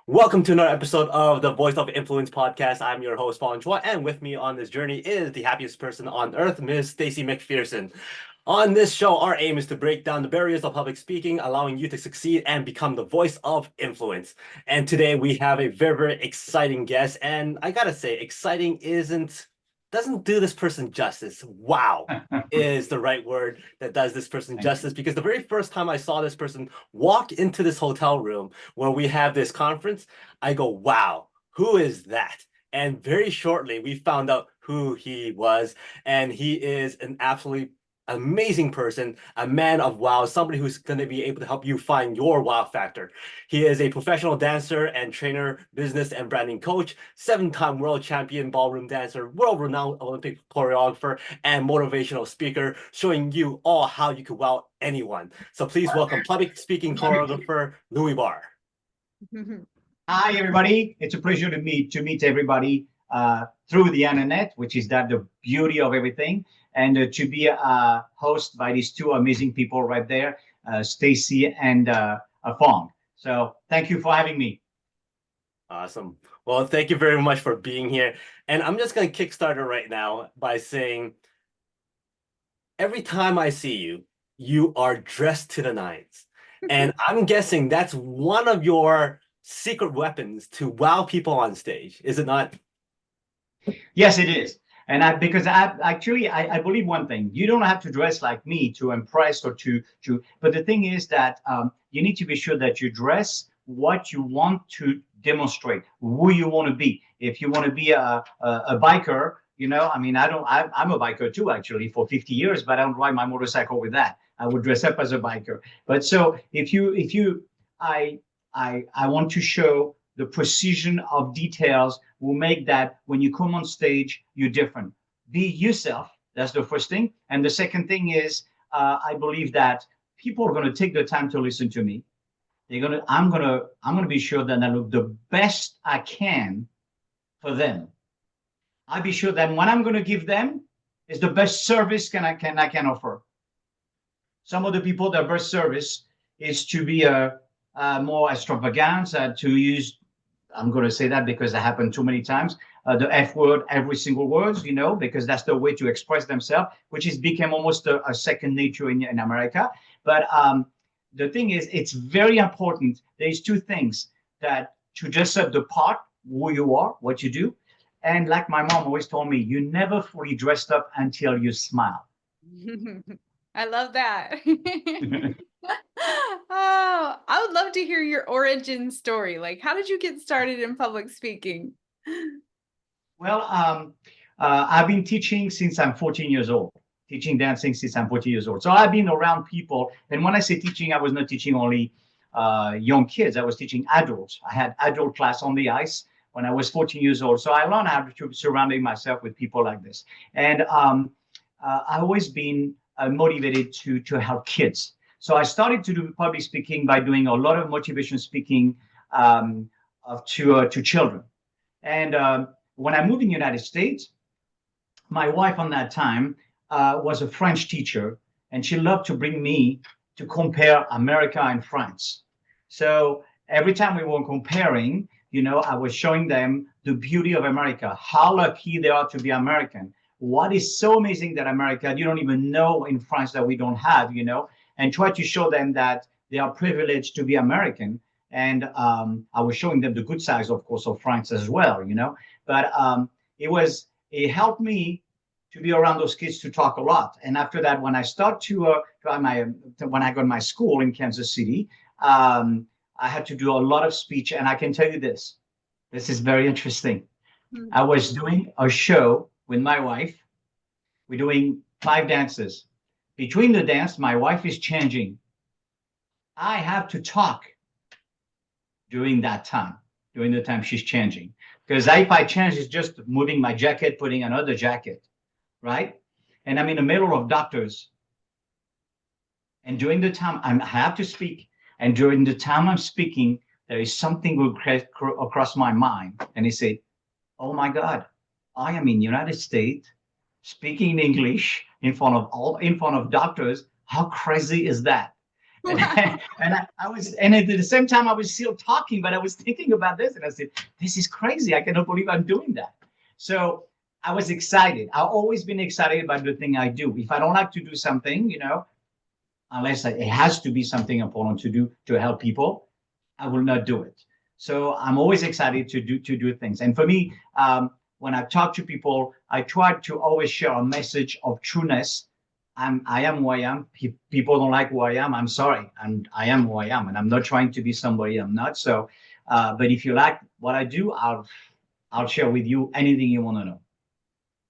Welcome to another episode of the Voice of Influence podcast. I'm your host, Fong Chua, and with me on this journey is the happiest person on earth, Ms. Stacy McPherson. On this show, our aim is to break down the barriers of public speaking, allowing you to succeed and become the voice of influence. And today we have a very, very exciting guest, and I gotta say, exciting doesn't do this person justice. Wow is the right word that does this person justice, because the very first time I saw this person walk into this hotel room where we have this conference, I go, wow, who is that? And very shortly, we found out who he was, and he is an absolutely amazing person, a man of wow, somebody who's going to be able to help you find your wow factor. He is a professional dancer and trainer, business and branding coach, seven-time world champion ballroom dancer, world-renowned Olympic choreographer, and motivational speaker, showing you all how you can wow anyone. So please welcome public speaking choreographer Louis Barr. Hi, everybody. It's a pleasure to meet everybody through the internet, which is the beauty of everything, and to be hosted by these two amazing people right there, Stacy and Fong. So thank you for having me. Awesome. Well, thank you very much for being here. And I'm just going to kickstart it right now by saying, every time I see you, you are dressed to the nines. And I'm guessing that's one of your secret weapons to wow people on stage, is it not? Yes, it is. And because I believe one thing: you don't have to dress like me to impress or to. But the thing is that you need to be sure that you dress what you want to demonstrate, who you want to be. If you want to be a biker, I mean, I'm a biker too, actually, for 50 years, but I don't ride my motorcycle with that. I would dress up as a biker. But so I want to show the precision of details will make that when you come on stage, you're different. Be yourself. That's the first thing. And the second thing is, I believe that people are going to take the time to listen to me. I'm gonna be sure that I look the best I can for them. I'll be sure that what I'm going to give them is the best service I can offer. Some of the people, their best service is to be more extravagant, to use, I'm going to say that because it happened too many times, the F word, every single word, because that's the way to express themselves, which has become almost a second nature in America. But the thing is, it's very important. There's two things: that to dress up the part, who you are, what you do. And like my mom always told me, you never fully dressed up until you smile. I love that. Oh, I would love to hear your origin story. Like, how did you get started in public speaking? Well, I've been teaching since I'm 14 years old, teaching dancing since I'm 14 years old. So I've been around people. And when I say teaching, I was not teaching only young kids. I was teaching adults. I had adult class on the ice when I was 14 years old. So I learned how to surrounding myself with people like this. And I've always been motivated to help kids. So I started to do public speaking by doing a lot of motivation speaking to children. And when I moved in the United States, my wife on that time was a French teacher, and she loved to bring me to compare America and France. So every time we were comparing, I was showing them the beauty of America, how lucky they are to be American. What is so amazing that America, you don't even know in France that we don't have, and try to show them that they are privileged to be American. And I was showing them the good sides, of course, of France as well, But it helped me to be around those kids, to talk a lot. And after that, when I start when I got my school in Kansas City, I had to do a lot of speech. And I can tell you this is very interesting. Hmm. I was doing a show with my wife. We're doing 5 dances. Between the dance, my wife is changing. I have to talk during the time she's changing. Because if I change, it's just moving my jacket, putting another jacket, right? And I'm in the middle of doctors. And during the time I have to speak, and during the time I'm speaking, there is something will across my mind. And he said, oh my God, I am in the United States speaking English in front of doctors. How crazy is that? And at the same time, I was still talking, but I was thinking about this, and I said, "This is crazy! I cannot believe I'm doing that." So I was excited. I've always been excited about the thing I do. If I don't like to do something, unless it has to be something important to do to help people, I will not do it. So I'm always excited to do things. And for me, when I talk to people, I try to always share a message of trueness. I am who I am. People don't like who I am. I'm sorry, and I am who I am, and I'm not trying to be somebody I'm not. So, but if you like what I do, I'll share with you anything you want to know.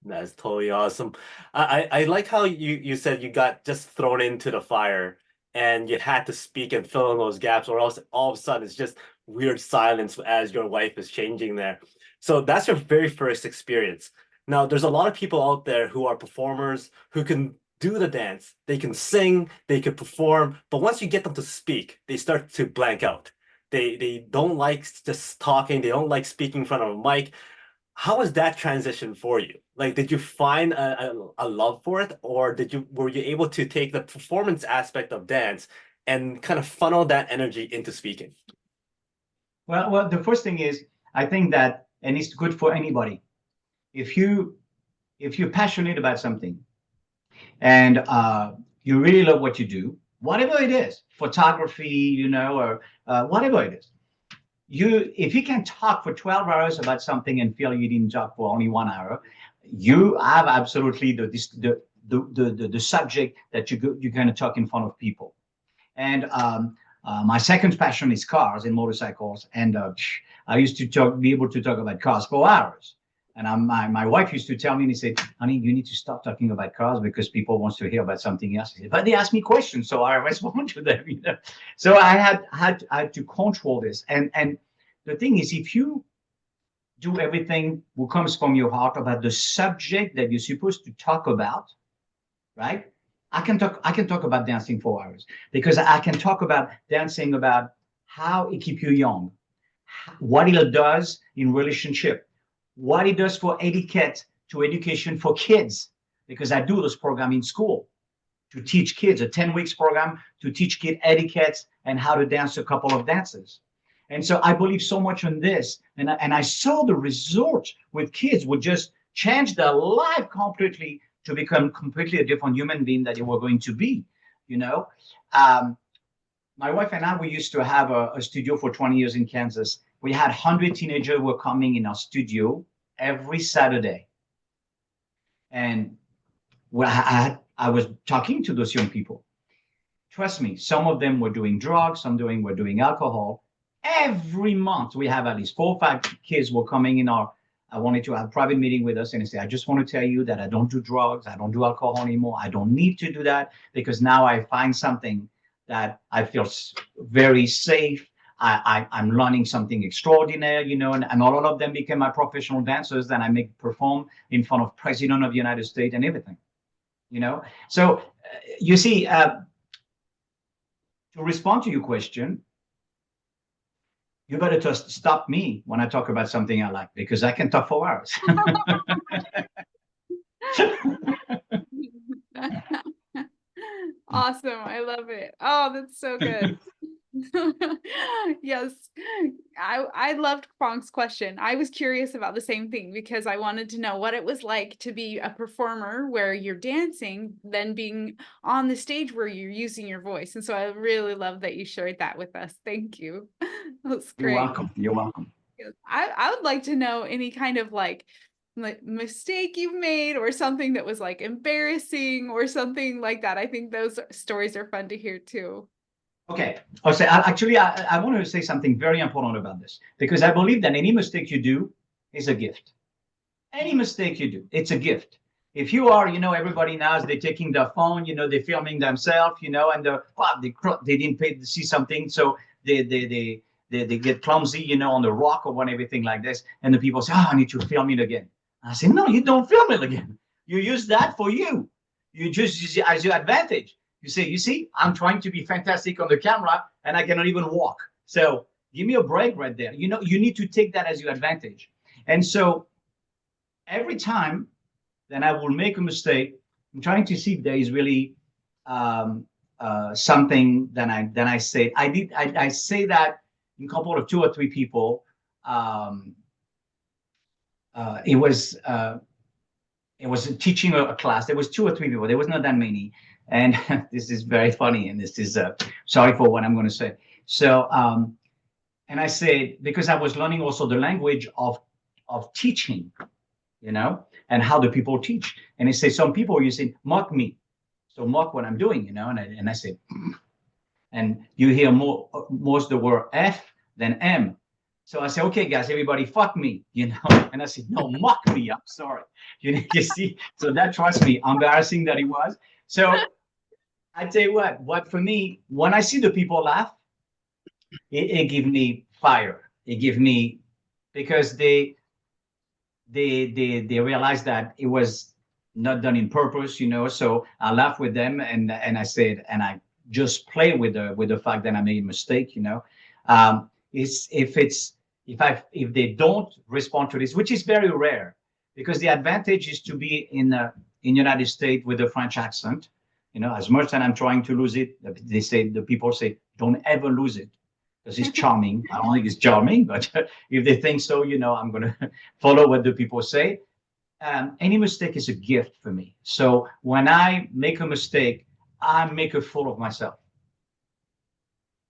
That's totally awesome. I like how you said you got just thrown into the fire and you had to speak and fill in those gaps, or else all of a sudden it's just weird silence as your wife is changing there. So that's your very first experience. Now, there's a lot of people out there who are performers who can do the dance, they can sing, they can perform, but once you get them to speak, they start to blank out. They don't like just talking, they don't like speaking in front of a mic. How was that transition for you? Like, did you find a love for it, or were you able to take the performance aspect of dance and kind of funnel that energy into speaking? Well, the first thing is, I think that, and it's good for anybody. If you're passionate about something, and you really love what you do, whatever it is, photography, or whatever it is, if you can talk for 12 hours about something and feel you didn't talk for only 1 hour, you have absolutely the subject that you're going to talk in front of people. And my second passion is cars and motorcycles, and I used to be able to talk about cars for hours. And my wife used to tell me, and he said, "Honey, you need to stop talking about cars because people want to hear about something else." Said, but they ask me questions, so I respond to them. So I had to control this. And the thing is, if you do everything what comes from your heart about the subject that you're supposed to talk about, right? I can talk about dancing for hours, because I can talk about dancing, about how it keeps you young, what it does in relationship, what it does for etiquette to education for kids, because I do those programs in school to teach kids, a 10 weeks program to teach kids etiquette and how to dance a couple of dances. And so I believe so much in this. And I saw the result with kids would just change their life completely to become completely a different human being that they were going to be, My wife and I, we used to have a studio for 20 years in Kansas. We had 100 teenagers who were coming in our studio every Saturday. And I was talking to those young people. Trust me, some of them were doing drugs, were doing alcohol. Every month, we have at least 4 or 5 kids were coming in I wanted to have a private meeting with us, and they say, "I just want to tell you that I don't do drugs, I don't do alcohol anymore. I don't need to do that, because now I find something that I feel very safe. I'm learning something extraordinary, and a lot of them became my professional dancers. Then I perform in front of President of the United States and everything, So you see, to respond to your question, you better just stop me when I talk about something I like, because I can talk for hours. Awesome. I love it. Oh, that's so good. Yes. I loved Fong's question. I was curious about the same thing, because I wanted to know what it was like to be a performer where you're dancing, then being on the stage where you're using your voice. And so I really love that you shared that with us. Thank you. That's great. You're welcome. You're welcome. I would like to know any kind of like mistake you've made, or something that was like embarrassing or something like that. I think those stories are fun to hear too. Okay. I'll say, actually, I want to say something very important about this, because I believe that any mistake you do is a gift. Any mistake you do, it's a gift. If you are, everybody knows they're taking their phone, they're filming themselves, and they didn't pay to see something, so they get clumsy, on the rock or one, everything like this, and the people say, "Oh, I need to film it again." I say, "No, you don't film it again. You use that for you. You just use it as your advantage. You say, you see, I'm trying to be fantastic on the camera and I cannot even walk. So give me a break right there. You need to take that as your advantage." And so every time that I will make a mistake, I'm trying to see if there is really something, then I say I say that in a couple of 2 or 3 people. It was teaching a class. There was 2 or 3 people. There was not that many. And this is very funny. And this is sorry for what I'm going to say. So, and I said, because I was learning also the language of teaching, and how the people teach. And they say, some people, you say, mock me. So mock what I'm doing, and I said, and you hear most the word F than M. So I said, okay, guys, everybody, fuck me, And I said, no, mock me. I'm sorry. You see? So that, trust me, embarrassing that it was. So I tell you what for me, when I see the people laugh, it gives me fire. It gives me, because they realize that it was not done in purpose, So I laugh with them, and I said, and I just play with the fact that I made a mistake, if they don't respond to this, which is very rare, because the advantage is to be in United States with a French accent, as much as I'm trying to lose it, the people say, don't ever lose it, because it's charming. I don't think it's charming, but if they think so, I'm going to follow what the people say. Any mistake is a gift for me. So when I make a mistake, I make a fool of myself.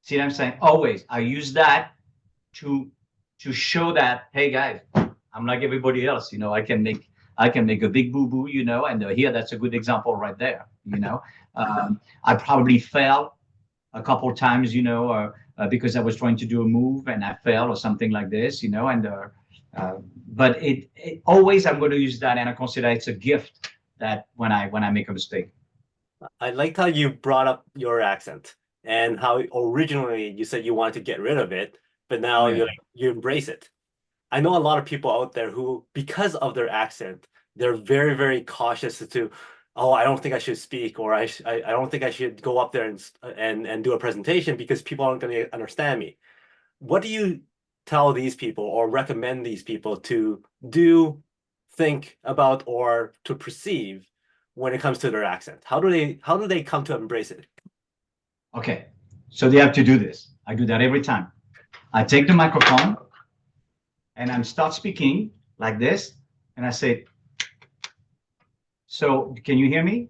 See what I'm saying? Always. I use that to show that, hey guys, I'm like everybody else. I can make a big boo-boo, and here that's a good example right there. I probably fell a couple of times, because I was trying to do a move and I fell or something like this, but it always, I'm going to use that, and I consider it's a gift that when I make a mistake. I liked how you brought up your accent and how originally you said you wanted to get rid of it, but now you embrace it. I know a lot of people out there who, because of their accent, they're very, very cautious to, oh, I don't think I should speak, or I don't think I should go up there and do a presentation because people aren't going to understand me. What do you tell these people or recommend these people to do, think about, or to perceive when it comes to their accent? How do they come to embrace it? Okay, so they have to do this. I do that every time. I take the microphone and I start speaking like this, and I say, so can you hear me?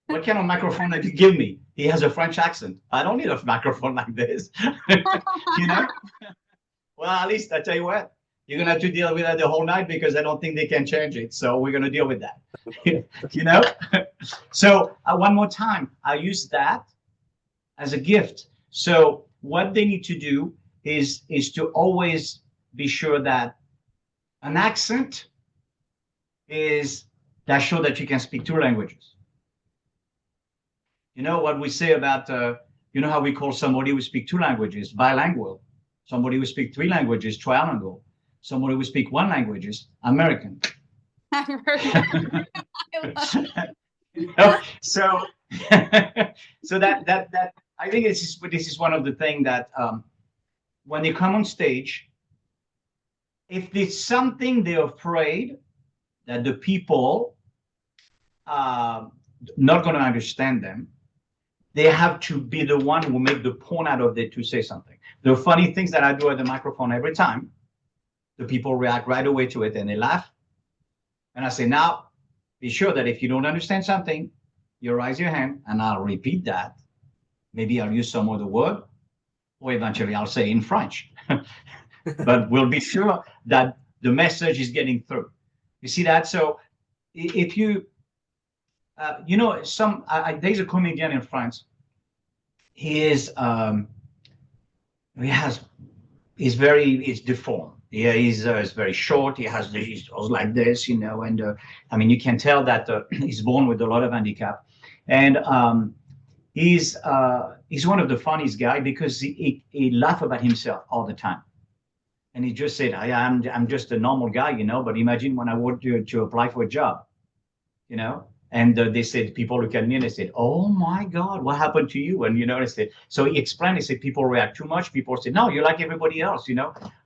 What kind of microphone did you give me? He has a French accent. I don't need a microphone like this. Well, at least I tell you what, you're going to have to deal with that the whole night, because I don't think they can change it. So we're going to deal with that. So one more time, I use that as a gift. So what they need to do is to always be sure that an accent is that show that you can speak 2 languages. What we say about, how we call somebody who speaks 2 languages, bilingual. Somebody who speaks 3 languages, trilingual. Somebody who speaks 1 language is American. I've heard that. So that I think this is one of the things that when they come on stage, if there's something they're afraid that the people are not going to understand them, they have to be the one who make the point out of it to say something. The funny things that I do at the microphone every time, the people react right away to it and they laugh. And I say, now, be sure that if you don't understand something, you raise your hand and I'll repeat that. Maybe I'll use some other word, or eventually I'll say in French. But we'll be sure that the message is getting through. You see that? So if you, there's a comedian in France. He's deformed. Yeah, he's very short. He's like this, and you can tell that he's born with a lot of handicap, and he's one of the funniest guy, because he laughs about himself all the time, and he just said, I'm just a normal guy, but imagine when I want to apply for a job, and they said, people look at me and they said, oh my God, what happened to you? And they said, so he explained, he said, people react too much. People say, no, you're like everybody else,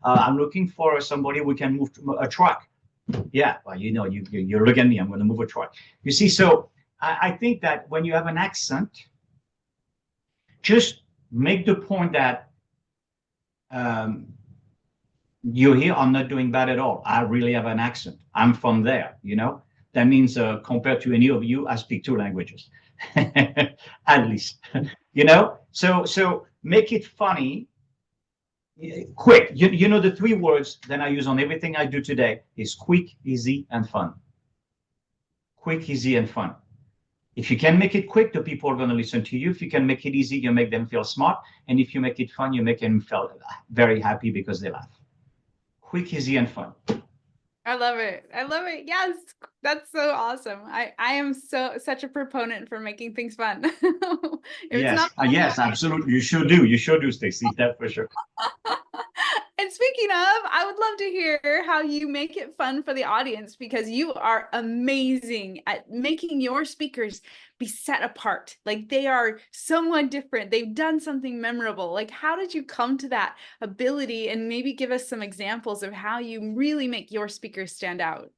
I'm looking for somebody who can move a truck. Yeah, well, you look at me, I'm going to move a truck. You see, so I think that when you have an accent, just make the point that you're here. I'm not doing bad at all. I really have an accent. I'm from there, you know. That means compared to any of you, I speak 2 languages, at least, you know. So make it funny, quick. You know the 3 words that I use on everything I do today is quick, easy, and fun. Quick, easy, and fun. If you can make it quick, the people are going to listen to you. If you can make it easy, you make them feel smart. And if you make it fun, you make them feel very happy because they laugh. Quick, easy, and fun. I love it. I love it. Yes, that's so awesome. I am such a proponent for making things fun. If it's not fun, yes, absolutely. You should do. You should do, Stacy. That for sure. And speaking of, I would love to hear how you make it fun for the audience, because you are amazing at making your speakers be set apart. Like they are somewhat different. They've done something memorable. Like, how did you come to that ability? And maybe give us some examples of how you really make your speakers stand out.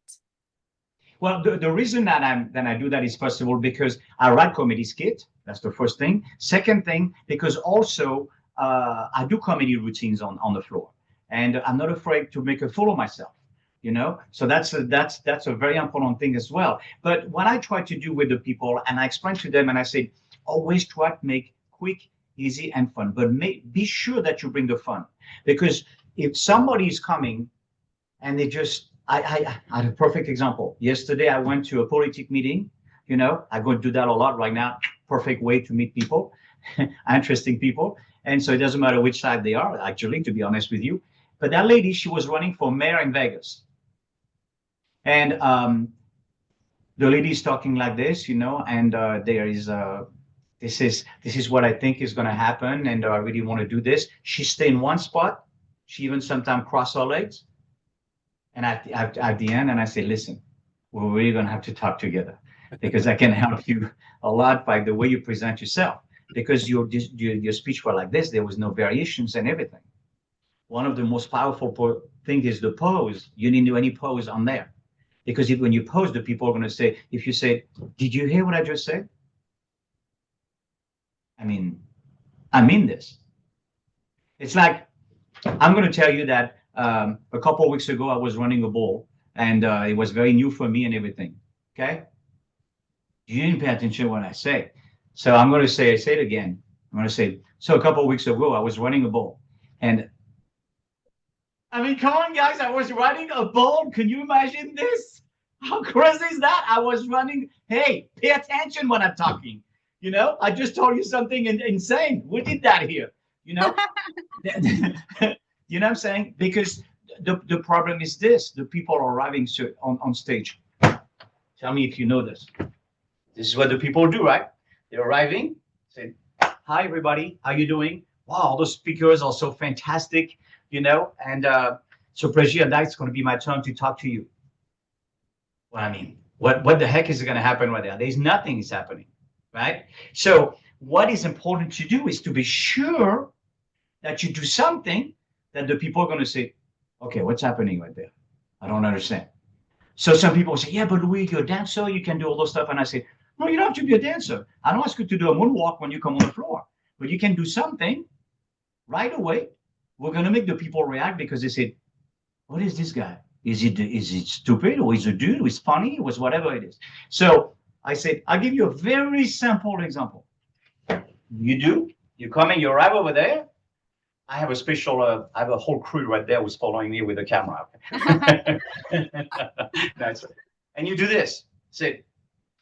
Well, the reason that I do that is, first of all, because I write comedy skit. That's the first thing. Second thing, because also I do comedy routines on the floor, and I'm not afraid to make a fool of myself. You know, so that's a very important thing as well. But what I try to do with the people, and I explain to them, and I say, always try to make quick, easy, and fun. But be sure that you bring the fun, because if somebody is coming and they just I had a perfect example. Yesterday, I went to a politics meeting. You know, I go do that a lot right now. Perfect way to meet people, interesting people. And so it doesn't matter which side they are, actually, to be honest with you. But that lady, she was running for mayor in Vegas. And the lady is talking like this, you know, and there is this is what I think is going to happen, and I really want to do this. She stayed in one spot. She even sometimes crossed her legs. And at the end, and I say, listen, we're really going to have to talk together, because I can help you a lot by the way you present yourself, because your speech was like this. There was no variations and everything. One of the most powerful things is the pose. You didn't do any pose on there, because when you pose, the people are going to say, if you say, did you hear what I just said? I mean this. It's like, I'm going to tell you that a couple of weeks ago, I was running a ball, and it was very new for me and everything. Okay. You didn't pay attention when I say. So I'm going to say it again. I'm going to say, so a couple of weeks ago, I was running a ball, and I mean, come on, guys, I was running a ball. Can you imagine this? How crazy is that? I was running. Hey, pay attention when I'm talking. You know, I just told you something insane. We did that here. You know, you know what I'm saying? Because the problem is this: the people are arriving on stage. Tell me if you know this. This is what the people do, right? They're arriving, say, "Hi, everybody. How you doing? Wow, those speakers are so fantastic." You know, and so Praji, it's going to be my turn to talk to you. Well, I mean, what the heck is going to happen right there? There's nothing is happening, right? So what is important to do is to be sure that you do something that the people are going to say, okay, what's happening right there? I don't understand. So some people say, yeah, but Louis, you're a dancer, you can do all those stuff. And I say, no, you don't have to be a dancer. I don't ask you to do a moonwalk when you come on the floor, but you can do something right away. We're going to make the people react, because they say, what is this guy? Is it stupid, or is it a dude, or is funny, or is whatever it is? So I said, I'll give you a very simple example. You come and you arrive over there. I have I have a whole crew right there who's following me with a camera. Nice. And you do this. Say,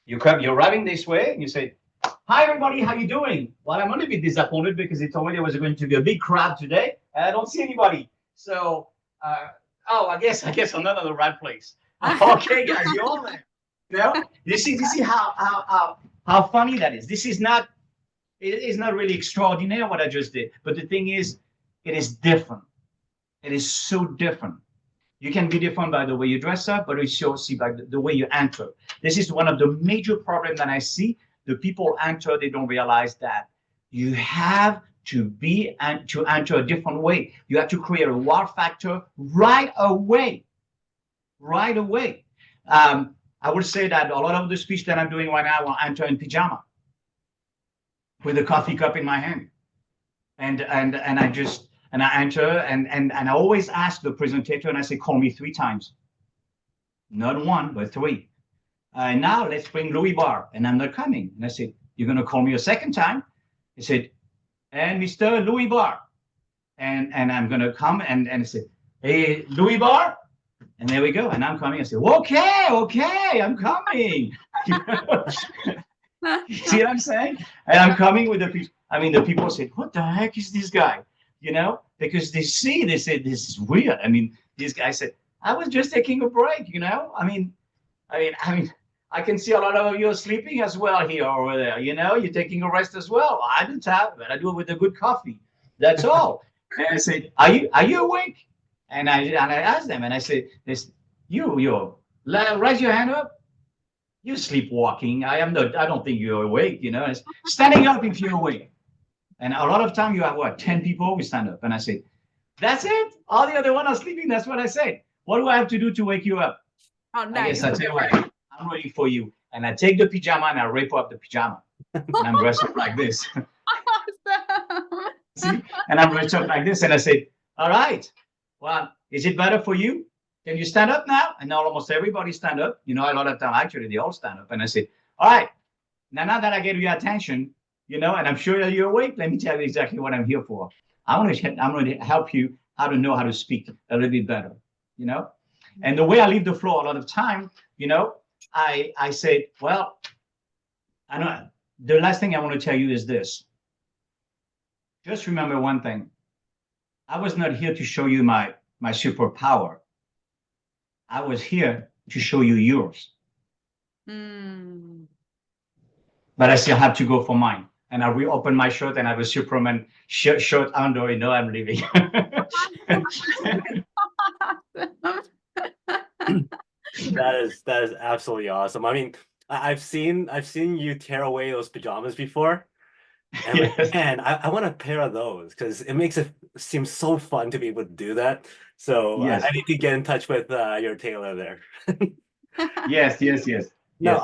you're arriving this way, and you say, hi, everybody, how you doing? Well, I'm a little bit disappointed, because they told me there was going to be a big crowd today, and I don't see anybody. So, I guess I'm not in the right place. Okay, guys, you're all there. You know, you see how funny that is. This is not, it is not really extraordinary what I just did, but the thing is, it is different. It is so different. You can be different by the way you dress up, but it's also by the way you enter. This is one of the major problems that I see. The people enter, they don't realize that you have to enter a different way. You have to create a wow factor right away. Right away. I would say that a lot of the speech that I'm doing right now, I'll enter in pajama with a coffee cup in my hand. And I enter and I always ask the presenter, and I say, call me 3 times. Not 1, but 3. Now let's bring Louis Barr, and I'm not coming. And I said, you're going to call me a 2nd time? He said, and Mr. Louis Barr. And I'm going to come and I said, hey, Louis Barr. And there we go. And I'm coming. I said, okay, I'm coming. See what I'm saying? And I'm coming with the people. I mean, the people said, what the heck is this guy? You know, because they said, this is weird. I mean, this guy said, I was just taking a break, you know? I mean, I can see a lot of you are sleeping as well here over there. You know, you're taking a rest as well. I do that, but I do it with a good coffee. That's all. And I said, are you awake? And I asked them, and I said, you raise your hand up. You're sleepwalking. I don't think you're awake. You know, it's standing up if you're awake. And a lot of time you have what, 10 people, we stand up. And I say, that's it. All the other one are sleeping. That's what I said. What do I have to do to wake you up? Oh, nice. I guess I tell you what, I'm ready for you. And I take the pajama and I rip up the pajama. And I'm dressed up like this. Awesome. See? And I'm dressed up like this. And I say, all right, well, is it better for you? Can you stand up now? And now almost everybody stand up. You know, a lot of time, actually, they all stand up. And I say, all right, now that I get your attention, you know, and I'm sure that you're awake, let me tell you exactly what I'm here for. I'm going to help you how to know how to speak a little bit better, you know? And the way I leave the floor a lot of time, you know, I say, well, I know the last thing I want to tell you is this. Just remember one thing. I was not here to show you my superpower. I was here to show you yours. Mm. But I still have to go for mine. And I reopen my shirt and I have a Superman shirt under, you know, I'm leaving. That is absolutely awesome. I mean, I've seen you tear away those pajamas before. And Yes. like, man, I want a pair of those because it makes it seem so fun to be able to do that. So Yes. I need to get in touch with your tailor there. Yes. No, Yes.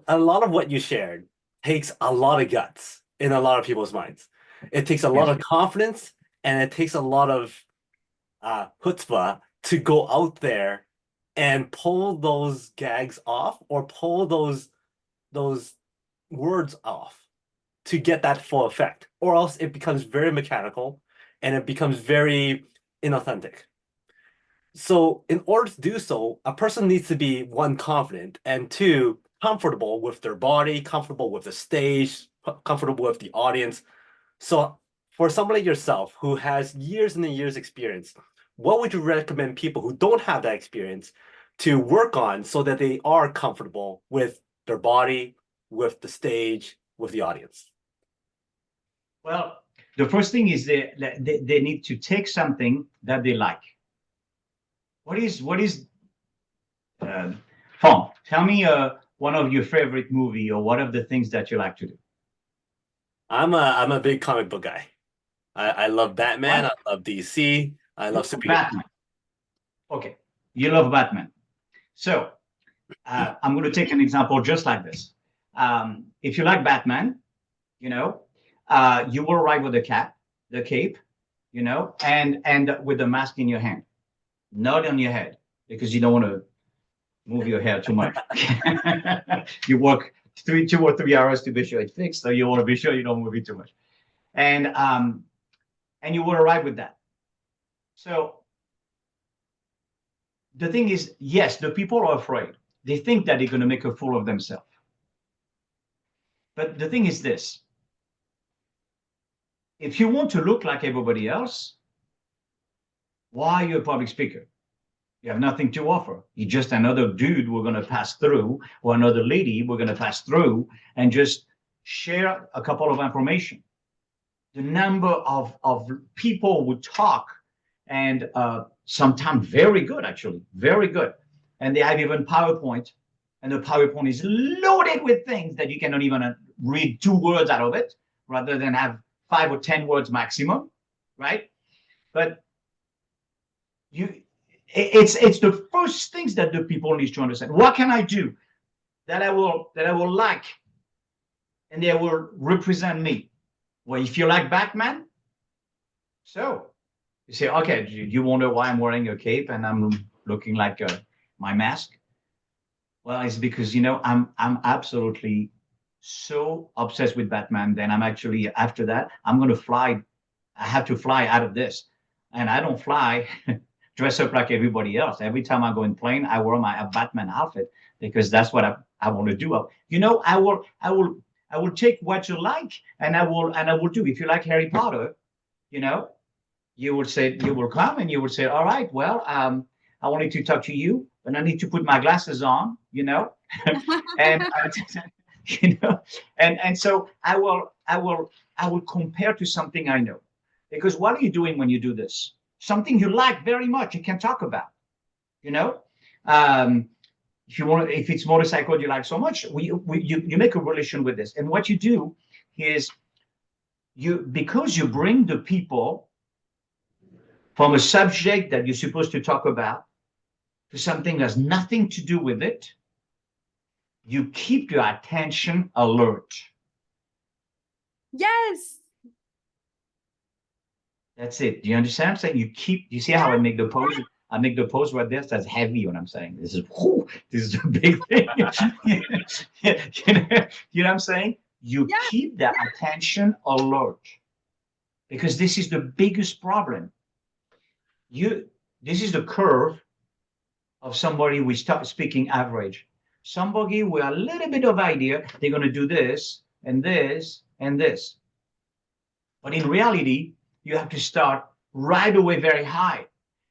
a lot of what you shared takes a lot of guts in a lot of people's minds. It takes a lot of confidence and it takes a lot of chutzpah to go out there and pull those gags off or pull those words off to get that full effect, or else it becomes very mechanical and it becomes very inauthentic. So in order to do so, a person needs to be 1, confident, and 2, comfortable with their body, comfortable with the stage, comfortable with the audience. So for somebody like yourself who has years and years experience, what would you recommend people who don't have that experience to work on so that they are comfortable with their body, with the stage, with the audience? Well, the first thing is they need to take something that they like. What is Fong, tell me one of your favorite movie or one of the things that you like to do. I'm a big comic book guy. I love Batman. What? I love DC. I love superheroes. Batman. Okay, you love Batman. So I'm going to take an example just like this. If you like Batman, you know, you will ride with the cape, you know, and with the mask in your hand, not on your head, because you don't want to move your hair too much. You work 2 or 3 hours to be sure it's fixed, so you want to be sure you don't move it too much. And you will arrive with that. So the thing is, yes, the people are afraid. They think that they're going to make a fool of themselves. But the thing is this. If you want to look like everybody else, why are you a public speaker? You have nothing to offer. You're just another dude we're going to pass through, or another lady we're going to pass through and just share a couple of information. The number of people who talk, and sometimes very good, actually, very good. And they have even PowerPoint, and the PowerPoint is loaded with things that you cannot even read 2 words out of it, rather than have 5 or 10 words maximum, right? But it's the first things that the people need to understand. What can I do? that I will like, and they will represent me. Well, if you like Batman, so you say, okay, you wonder why I'm wearing a cape and I'm looking like my mask? Well, it's because, I'm absolutely so obsessed with Batman. Then I'm actually, after that, I'm going to fly. I have to fly out of this. And I don't fly dress up like everybody else. Every time I go in plane, I wear my Batman outfit because that's what I want to do. I will take what you like and I will do. If you like Harry Potter, you will come and you will say, all right, well, I wanted to talk to you, but I need to put my glasses on, and and so I will compare to something I know. Because what are you doing when you do this? Something you like very much, you can talk about, if it's motorcycle you like so much, you make a relation with this. And what you do is because you bring the people from a subject that you're supposed to talk about to something that has nothing to do with it, you keep your attention alert. Yes. That's it. Do you understand what I'm saying? You see how I make the pose? I make the pose right there. That's heavy when I'm saying this is a big thing. You know what I'm saying? You keep that attention alert because this is the biggest problem. This is the curve of somebody we start speaking average. Somebody with a little bit of idea, they're going to do this and this and this. But in reality, you have to start right away very high,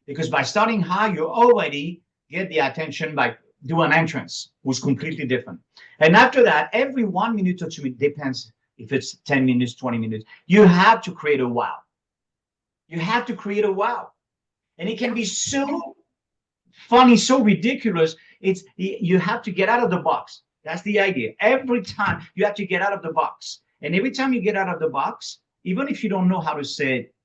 because by starting high, you already get the attention by doing an entrance, which is completely different. And after that, every 1 minute or 2 minutes, depends if it's 10 minutes, 20 minutes, you have to create a wow. You have to create a wow. And it can be so funny, so ridiculous. You have to get out of the box. That's the idea. Every time you have to get out of the box. And every time you get out of the box, even if you don't know how to say it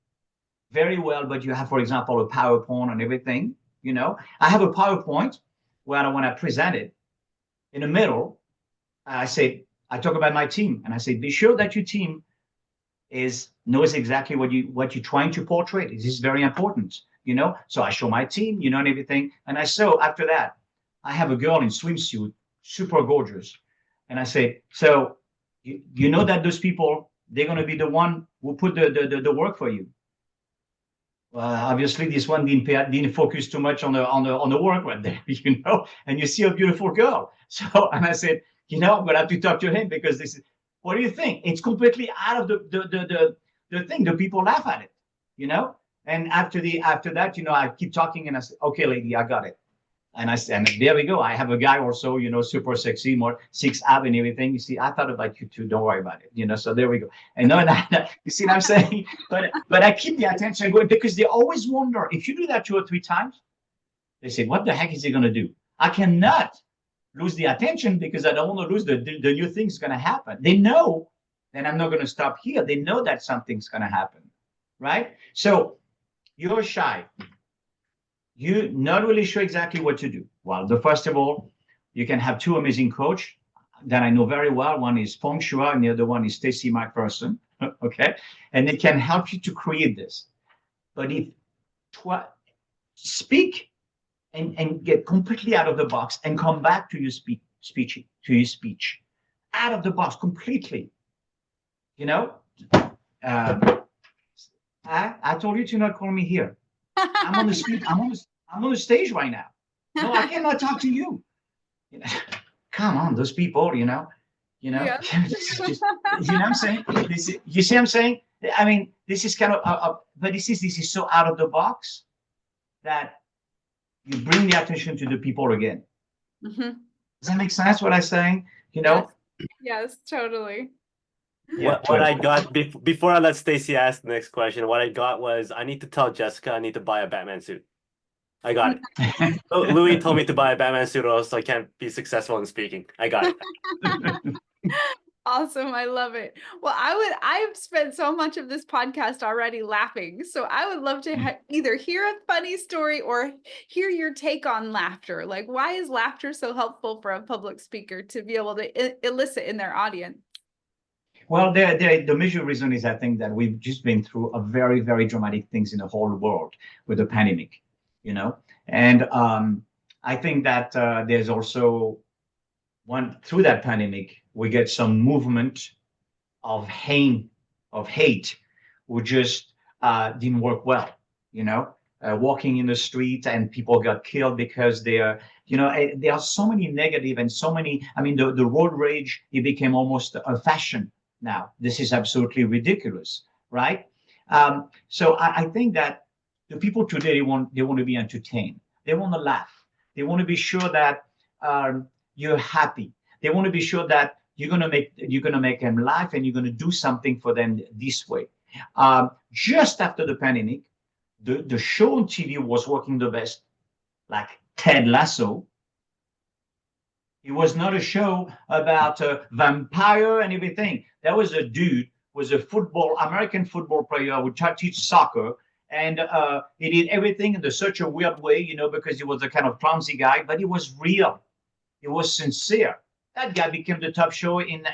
very well, but you have, for example, a PowerPoint and everything, I have a PowerPoint where when I present it, in the middle, I talk about my team, and I say, be sure that your team knows exactly what you're trying to portray. This is very important, So I show my team, and everything. And after that, I have a girl in swimsuit, super gorgeous. And I say, so you know that those people, they're going to be the one who put the work for you. Well, obviously, this one didn't focus too much on the work right there, And you see a beautiful girl. So, and I said, I'm going to have to talk to him because this is. What do you think? It's completely out of the thing. The people laugh at it, And after that, I keep talking and I say, okay, lady, I got it. And there we go. I have a guy also, super sexy, more 6'ab and everything. You see, I thought about you too. Don't worry about it. So there we go. And you see what I'm saying? But I keep the attention going because they always wonder, if you do that 2 or 3 times, they say, what the heck is he going to do? I cannot lose the attention because I don't want to lose the new thing's going to happen. They know that I'm not going to stop here. They know that something's going to happen, right? So you're shy. You're not really sure exactly what to do. Well, first of all, you can have 2 amazing coaches that I know very well. One is Fong Chua and the other one is Stacy McPherson. Okay. And they can help you to create this. But speak and get completely out of the box and come back to your speech out of the box completely. I told you to not call me here. I'm on the speed. I'm on the stage right now. No, I cannot talk to you. Come on, those people. Yeah. Just, what I'm saying? You see what I'm saying? I mean, this is kind of, but this is so out of the box that you bring the attention to the people again. Mm-hmm. Does that make sense? What I'm saying? Yes, totally. What I got before I let Stacy ask the next question, what I got was I need to tell Jessica I need to buy a Batman suit. I got it. Louis told me to buy a Batman suit or else I can't be successful in speaking. I got it. Awesome. I love it. Well, I've spent so much of this podcast already laughing. So I would love to either hear a funny story or hear your take on laughter. Like, why is laughter so helpful for a public speaker to be able to elicit in their audience? Well, the major reason is I think that we've just been through a very, very dramatic things in the whole world with the pandemic, and I think that there's also through that pandemic, we get some movement of hate, who just didn't work well, walking in the street and people got killed because there are so many negative and so many, I mean, the road rage, it became almost a fashion now. This is absolutely ridiculous, right? So I think that the people today, they want to be entertained. They want to laugh. They want to be sure that you're happy. They want to be sure that you're gonna make them laugh and you're gonna do something for them this way. Just after the pandemic, the show on TV was working the best, like Ted Lasso. It was not a show about a vampire and everything. That was a dude, was a American football player who tried to teach soccer, and he did everything in such a weird way, because he was a kind of clumsy guy, but he was real. He was sincere. That guy became the top show and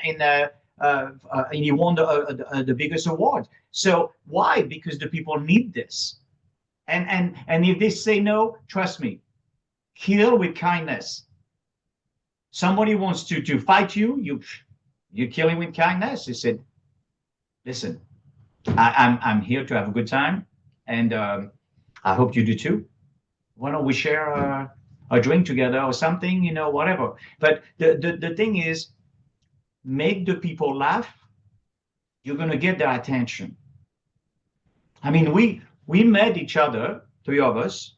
he won the biggest award. So why? Because the people need this. And if they say no, trust me, kill with kindness. Somebody wants to fight you kill him with kindness. He said, listen, I'm here to have a good time, and I hope you do too. Why don't we share a drink together or something, whatever. But the thing is, make the people laugh, you're going to get their attention. I mean, we met each other, three of us,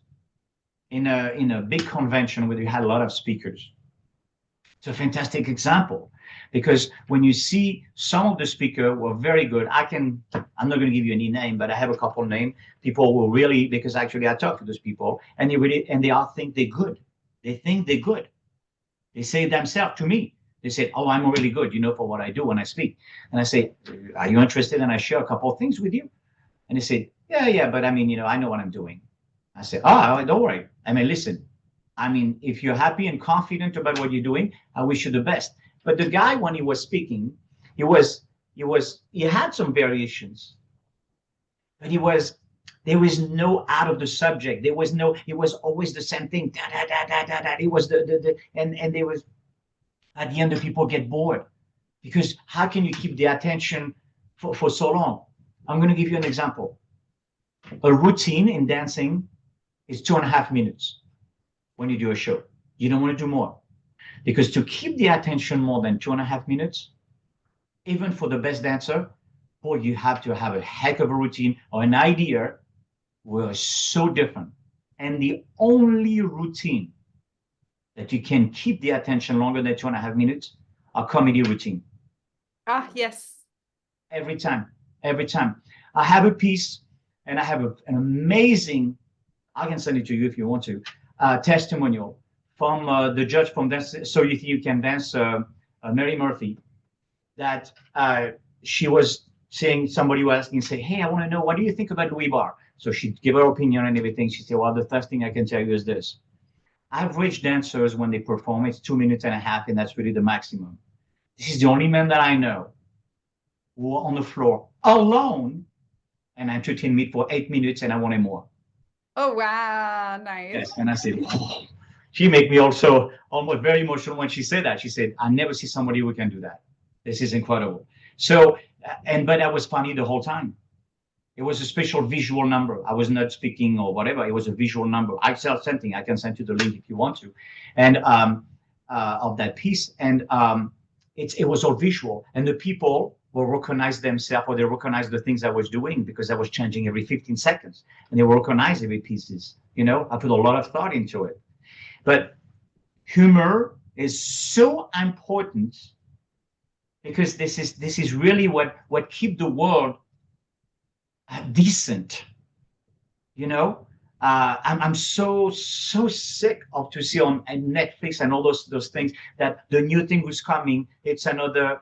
in a big convention where we had a lot of speakers. It's a fantastic example, because when you see some of the speakers were very good, I'm not going to give you any name, but I have a couple names. People will really, because actually I talk to those people, and they all think they're good. They think they're good. They say themselves to me. They say, "Oh, I'm really good, for what I do when I speak." And I say, "Are you interested?" And I share a couple of things with you. And they say, "Yeah, but I mean, I know what I'm doing." I say, "Oh, don't worry. I mean, listen. I mean, if you're happy and confident about what you're doing, I wish you the best." But the guy, when he was speaking, he had some variations, but there was no out of the subject. It was always the same thing. Da, da, da, da, da, da. It was and there was, at the end, the people get bored, because how can you keep the attention for so long? I'm going to give you an example. A routine in dancing is 2.5 minutes when you do a show. You don't want to do more, because to keep the attention more than 2.5 minutes, even for the best dancer, boy, you have to have a heck of a routine or an idea. We're so different. And the only routine that you can keep the attention longer than 2.5 minutes, a comedy routine. Ah, yes. Every time. I have a piece, and I have an amazing, I can send it to you if you want to, testimonial from the judge from Dance So You Think You Can Dance, Mary Murphy, that she was saying, somebody was asking, say, "Hey, I want to know, what do you think about Louis Barr?" So she gave her opinion and everything. She said, "Well, the first thing I can tell you is this. Average dancers, when they perform, it's 2.5 minutes, and that's really the maximum. This is the only man that I know who are on the floor alone and entertain me for 8 minutes, and I wanted more." Oh, wow. Nice. Yes. And I said, oh. She made me also almost very emotional when she said that. She said, "I never see somebody who can do that. This is incredible." So, but that was funny the whole time. It was a special visual number. I was not speaking or whatever. It was a visual number. I sell something. I can send you the link if you want to, and of that piece. And it was all visual, and the people will recognize themselves, or they recognize the things I was doing, because I was changing every 15 seconds, and they will recognize every pieces. I put a lot of thought into it. But humor is so important, because this is really what keep the world decent. I'm so sick of to see on Netflix and all those things that the new thing was coming. It's another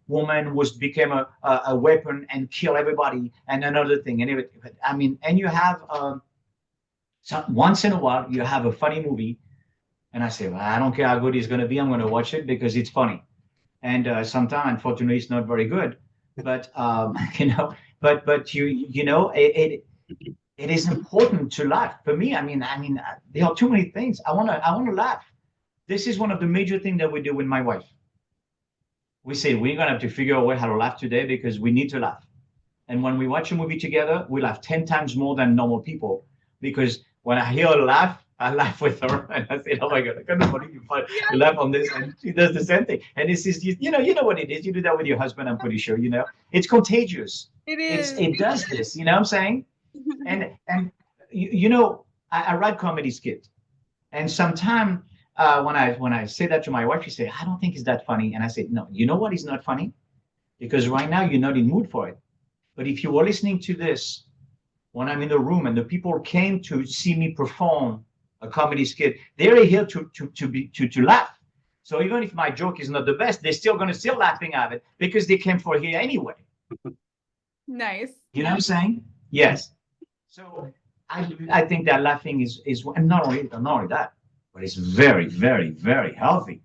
woman became a weapon and kill everybody, and another thing, and everything. I mean, and you have once in a while you have a funny movie, and I say, well, I don't care how good it's going to be, I'm going to watch it because it's funny. And sometimes, unfortunately, it's not very good. But but it is important to laugh. For me, I mean, there are too many things. I want to laugh. This is one of the major things that we do with my wife. We say we're gonna have to figure out a way how to laugh today because we need to laugh. And when we watch a movie together, we laugh 10 times more than normal people because when I hear her laugh, I laugh with her, and I say, "Oh my God, I can't believe you laugh on this." And she does the same thing. And this is, you know what it is. You do that with your husband, I'm pretty sure. It's contagious. It is. It does this. You know what I'm saying? And I write comedy skits, and sometimes when I say that to my wife, she say, "I don't think it's that funny," and I say, "No, you know what is not funny? Because right now you're not in mood for it. But if you were listening to this when I'm in the room and the people came to see me perform a comedy skit, they're here to laugh. So even if my joke is not the best, they're still going to still laughing at it because they came for here anyway." Nice. You know what I'm saying? Yes. So I think that laughing is and not only that, but it's very, very, very healthy.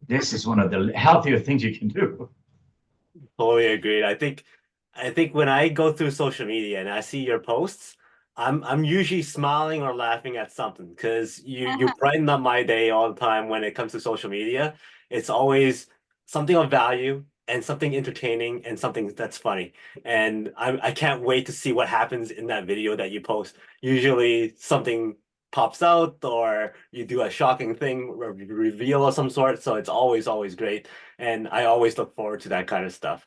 This is one of the healthier things you can do. Totally agreed. I think when I go through social media and I see your posts, I'm usually smiling or laughing at something because you brighten up my day all the time when it comes to social media. It's always something of value and something entertaining and something that's funny. And I can't wait to see what happens in that video that you post. Usually something pops out or you do a shocking thing or reveal of some sort. So it's always great. And I always look forward to that kind of stuff.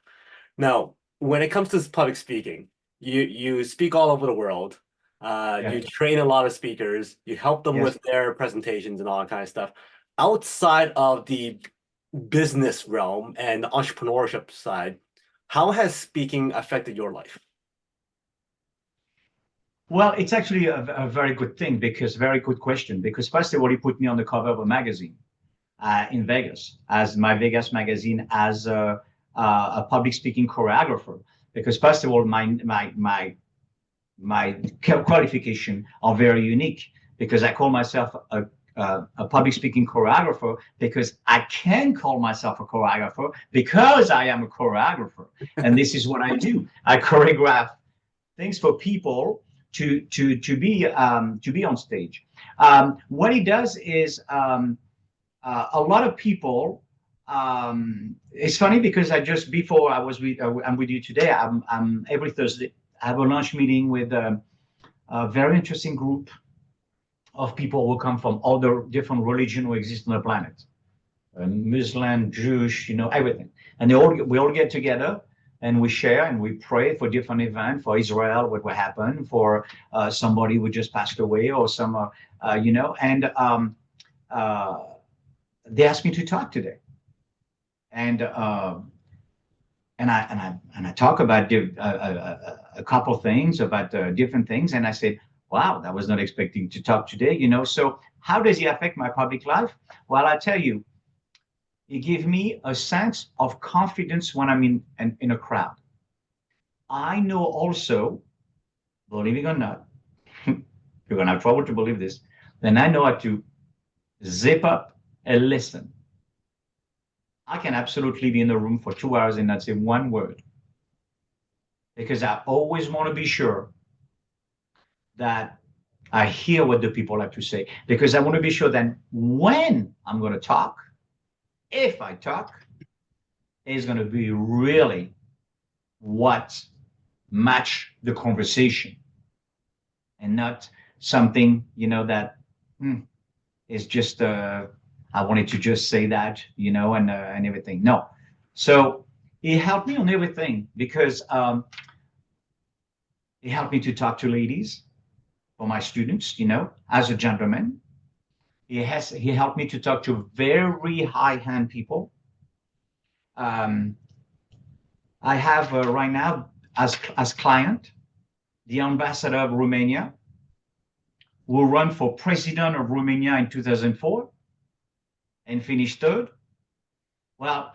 Now, when it comes to public speaking, you speak all over the world. You train a lot of speakers. You help them with their presentations and all that kind of stuff. Outside of the business realm and the entrepreneurship side, how has speaking affected your life? Well, it's actually a very good thing very good question. Because first of all, he put me on the cover of a magazine in Vegas as my Vegas magazine as a public speaking choreographer. Because first of all, my qualification are very unique because I call myself a public speaking choreographer because I can call myself a choreographer because I am a choreographer. And this is what I do. I choreograph things for people to be on stage. What he does is a lot of people. It's funny because before I'm with you today. I'm every Thursday I have a lunch meeting with a very interesting group of people who come from all the different religions who exist on the planet, Muslim, Jewish, everything, and we all get together and we share and we pray for different events, for Israel, what will happen, for somebody who just passed away or some, and they asked me to talk today. And I talk about a couple things about different things, and I said, "Wow, I was not expecting to talk today." So how does it affect my public life? Well, I tell you, it gives me a sense of confidence when I'm in a crowd. I know also, believe it or not, you're gonna have trouble to believe this, then I know how to zip up and listen. I can absolutely be in the room for 2 hours and not say one word because I always want to be sure that I hear what the people have to say because I want to be sure that when I'm going to talk, if I talk, it's going to be really what match the conversation and not something, that is just I wanted to just say that, and everything. No. So it helped me on everything because it helped me to talk to ladies for my students, as a gentleman. He helped me to talk to very high-hand people. I have right now as client the ambassador of Romania, who ran for president of Romania in 2004 and finished third. Well,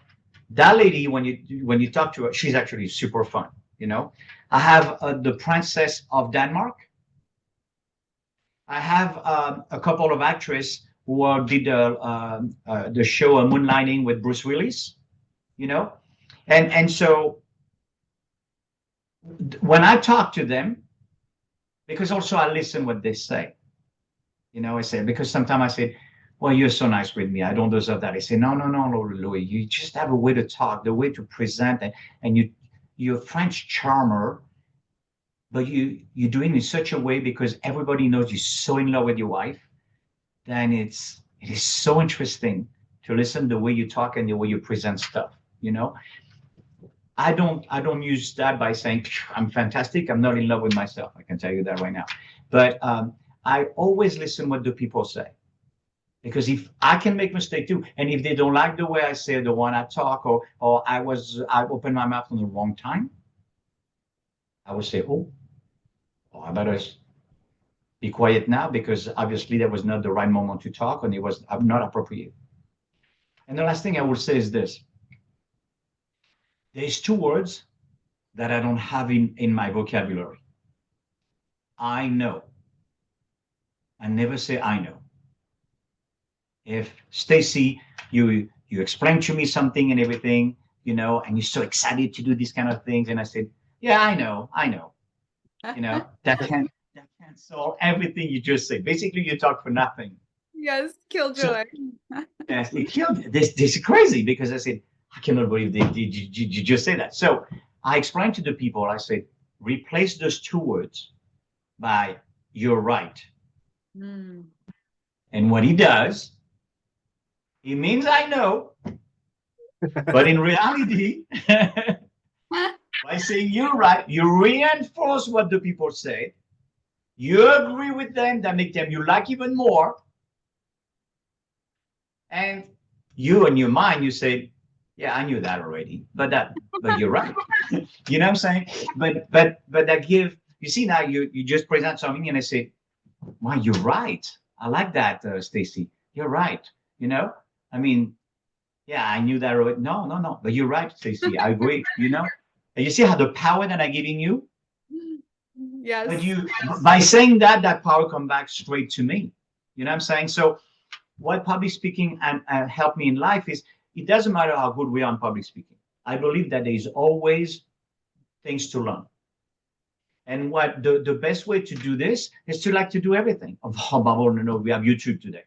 that lady, when you talk to her, she's actually super fun. I have the Princess of Denmark. I have a couple of actresses who did the show Moonlighting with Bruce Willis. And so when I talk to them, because also I listen what they say. I say, because sometimes I say, well, you're so nice with me, I don't deserve that. I say, no, Louis, you just have a way to talk, the way to present, and you're a French charmer, but you're doing it in such a way because everybody knows you're so in love with your wife. Then it is so interesting to listen the way you talk and the way you present stuff. I don't use that by saying I'm fantastic. I'm not in love with myself. I can tell you that right now. But I always listen what the people say, because if I can make mistake too, and if they don't like the way I say, the one I talk, or I opened my mouth on the wrong time, I would say, oh, I better be quiet now, because obviously that was not the right moment to talk, and it was not appropriate. And the last thing I will say is this. There's two words that I don't have in my vocabulary. I know. I never say I know. If Stacy, you explain to me something and everything, and you're so excited to do these kind of things, and I said, yeah, I know. That can solve everything you just said. Basically, you talk for nothing. Yes, killjoy. Yes, it killed. This is crazy, because I said, I cannot believe you just say that. So I explained to the people, I said, replace those two words by you're right. Mm. And what he does, it means I know, but in reality, by saying you're right, you reinforce what the people say. You agree with them, that make them you like even more. And you in your mind, you say, yeah, I knew that already, but you're right. You know what I'm saying? But that you see, now you just present something and I say, wow, you're right. I like that, Stacy. You're right. I mean, yeah, I knew that already. No, but you're right, Stacy. I agree. And you see how the power that I'm giving you? Yes. But by saying that power come back straight to me. You know what I'm saying? So what public speaking and helped me in life is, it doesn't matter how good we are in public speaking. I believe that there is always things to learn. And what the best way to do this is to do everything. We have YouTube today.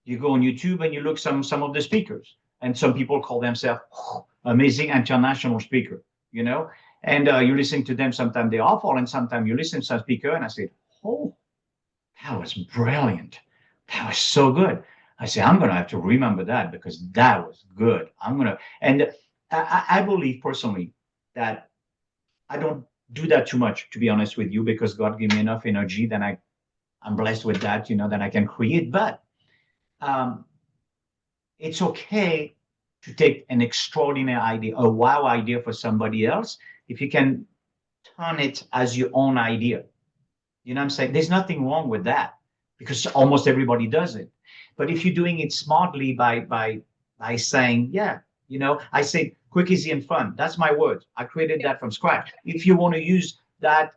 You go on YouTube and you look some of the speakers, and some people call themselves amazing international speaker, and you listen to them. Sometimes they're awful, and sometimes you listen to some speaker, and I said, oh, that was brilliant. That was so good. I say, I'm going to have to remember that, because that was good. And I believe personally that I don't do that too much, to be honest with you, because God gave me enough energy that I'm blessed with that, that I can create. But it's okay to take an extraordinary idea, a wow idea for somebody else, if you can turn it as your own idea. You know what I'm saying? There's nothing wrong with that, because almost everybody does it. But if you're doing it smartly by saying, yeah, I say quick, easy, and fun. That's my word. I created that from scratch. If you want to use that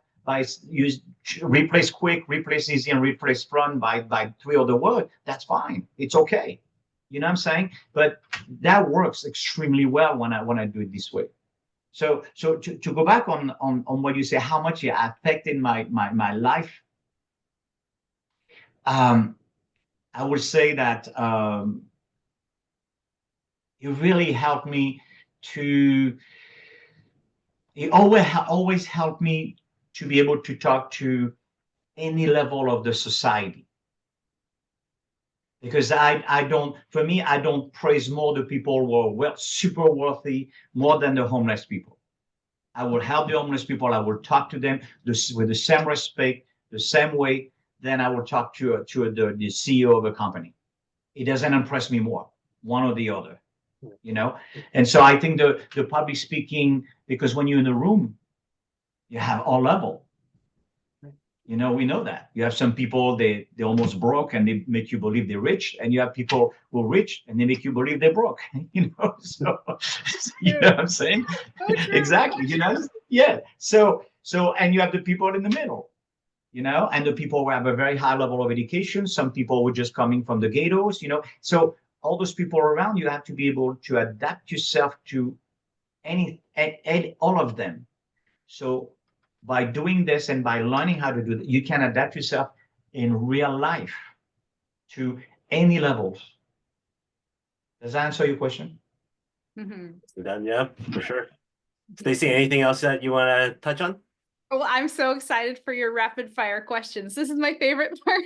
replace quick, replace easy, and replace fun by 3 other words, that's fine. It's okay. You know what I'm saying? But that works extremely well when I do it this way. So to go back on what you say, how much it affected my life. I would say that it really helped me it always helped me to be able to talk to any level of the society. Because I don't praise more the people who are super wealthy more than the homeless people. I will help the homeless people. I will talk to them with the same respect, the same way. Then I will talk to the CEO of a company. It doesn't impress me more, one or the other, And so I think the public speaking, because when you're in the room, you have all level. You know, we know that. You have some people, they almost broke and they make you believe they're rich. And you have people who are rich and they make you believe they're broke. You know, so you know what I'm saying? So true. Exactly. You know, yeah. So and you have the people in the middle, you know, and the people who have a very high level of education. Some people were just coming from the ghettos, you know. So all those people around you have to be able to adapt yourself to and all of them. So by doing this and by learning how to do that, you can adapt yourself in real life to any levels. Does that answer your question? Done, yeah, for sure. Stacy, anything else that you want to touch on? Well, I'm so excited for your rapid fire questions. This is my favorite part.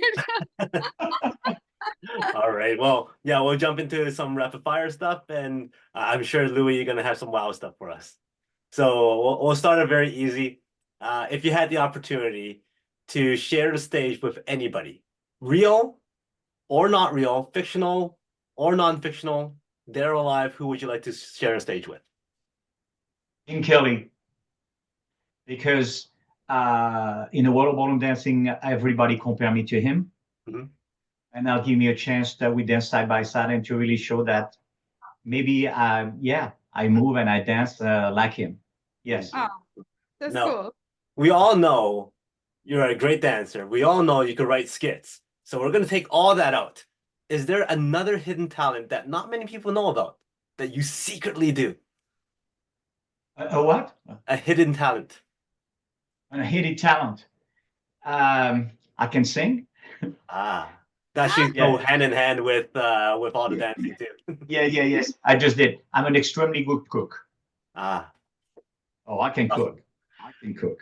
All right. Well, yeah, we'll jump into some rapid fire stuff, and I'm sure Louis, you're gonna have some wow stuff for us. So we'll start it very easy. If you had the opportunity to share the stage with anybody, real or not real, fictional or non-fictional, dead or alive, who would you like to share a stage with? Jim Kelly, because in the world of ballroom dancing, everybody compare me to him. Mhm. And that'll give me a chance that we dance side by side and to really show that maybe, yeah, I move and I dance like him. Yes. Oh, that's No. cool. We all know you're a great dancer. We all know you can write skits. So we're gonna take all that out. Is there another hidden talent that not many people know about that you secretly do? A what? A hidden talent. A hidden talent. I can sing. Ah, that should go hand in hand with all the dancing too. Yes. I just did. I'm an extremely good cook. Ah, Oh, I can cook. I can cook.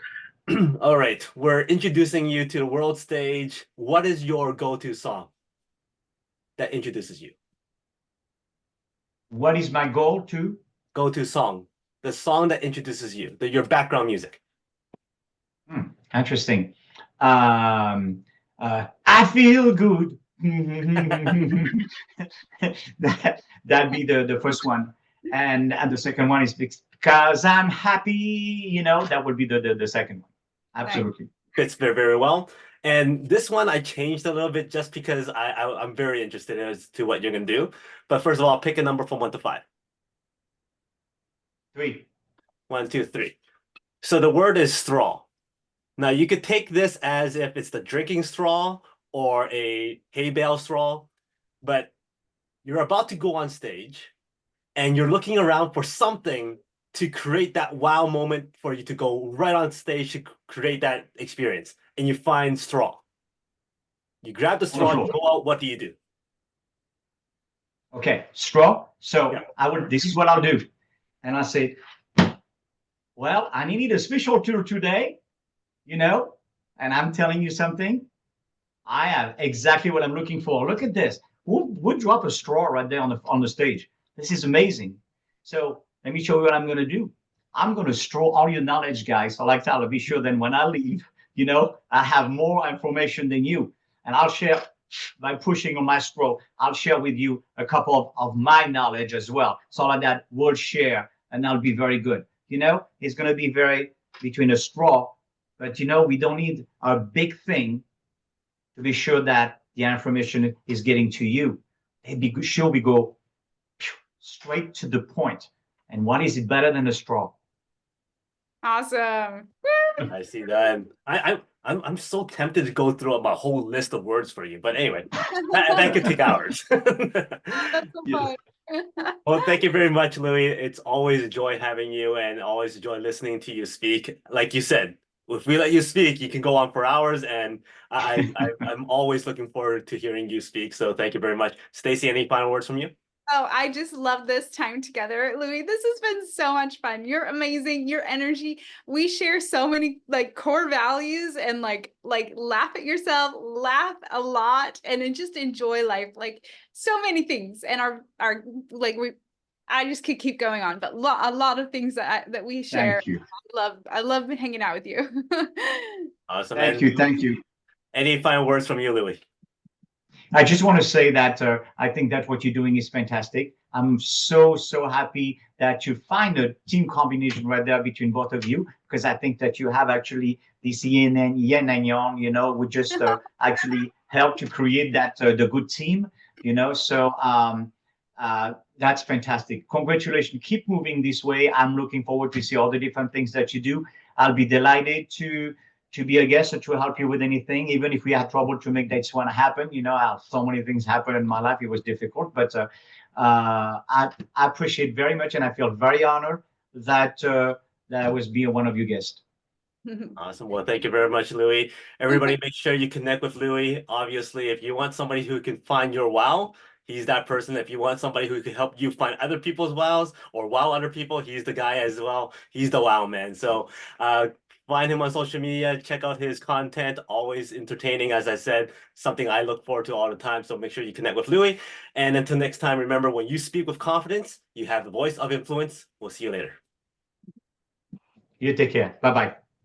all right. We're introducing you to the world stage. What is your go-to song that introduces you? What is my goal to? Go-to song, the song that introduces you, your background music. Interesting. I feel good. That'd be the first one. And the second one is because I'm happy, you know, that would be the second one. Absolutely. Fits very, very well. And this one I changed a little bit just because I'm very interested as to what you're gonna do. But first of all, pick a number from 1 to 5. 3. 1, 2, 3. So the word is straw. Now you could take this as if it's the drinking straw or a hay bale straw, but you're about to go on stage and you're looking around for something to create that wow moment for you to go right on stage to create that experience. And you find straw. You grab the straw, you go out, what do you do? Okay, straw. So Yeah. this is what I'll do. And I say, well, I need a special tour today, you know, and I'm telling you something. I have exactly what I'm looking for. Look at this. We'll drop a straw right there on the stage. This is amazing. So let me show you what I'm going to do. I'm going to straw all your knowledge, guys. So like that, I'll be sure then when I leave, you know, I have more information than you. And I'll share, by pushing on my straw, I'll share with you a couple of my knowledge as well. So like that, we'll share, and that'll be very good. You know, it's going to be very between a straw, but, you know, we don't need a big thing to be sure that the information is getting to you. And be sure we go straight to the point. And what is it better than a straw? Awesome. I see that. I'm so tempted to go through my whole list of words for you, but anyway, that could take hours. That's so fun. Well, thank you very much, Louis. It's always a joy having you and always a joy listening to you speak. Like you said, if we let you speak, you can go on for hours, and I'm always looking forward to hearing you speak. So thank you very much. Stacy, any final words from you? Oh, I just love this time together, Louis. This has been so much fun. You're amazing. Your energy. We share so many like core values and like laugh at yourself, laugh a lot, and just enjoy life. Like so many things. And our like I just could keep going on, but a lot of things that we share. Thank you. I love hanging out with you. Awesome. Thank you. Any final words from you, Louis? I just want to say that I think that what you're doing is fantastic. I'm so happy that you find a team combination right there between both of you, because I think that you have actually this yin and yang, we just actually help to create that the good team, So that's fantastic. Congratulations. Keep moving this way. I'm looking forward to see all the different things that you do. I'll be delighted to be a guest or to help you with anything, even if we had trouble to make that one happen. So many things happened in my life. It was difficult, but I appreciate very much, and I feel very honored that I was being one of your guests. Awesome. Well, thank you very much, Louis. Everybody, make sure you connect with Louis. Obviously, if you want somebody who can find your wow, he's that person. If you want somebody who can help you find other people's wows or wow other people, he's the guy as well. He's the wow man. So find him on social media. Check out his content. Always entertaining, as I said, something I look forward to all the time. So make sure you connect with Louis. And until next time, remember, when you speak with confidence, you have the voice of influence. We'll see you later. You take care. Bye-bye.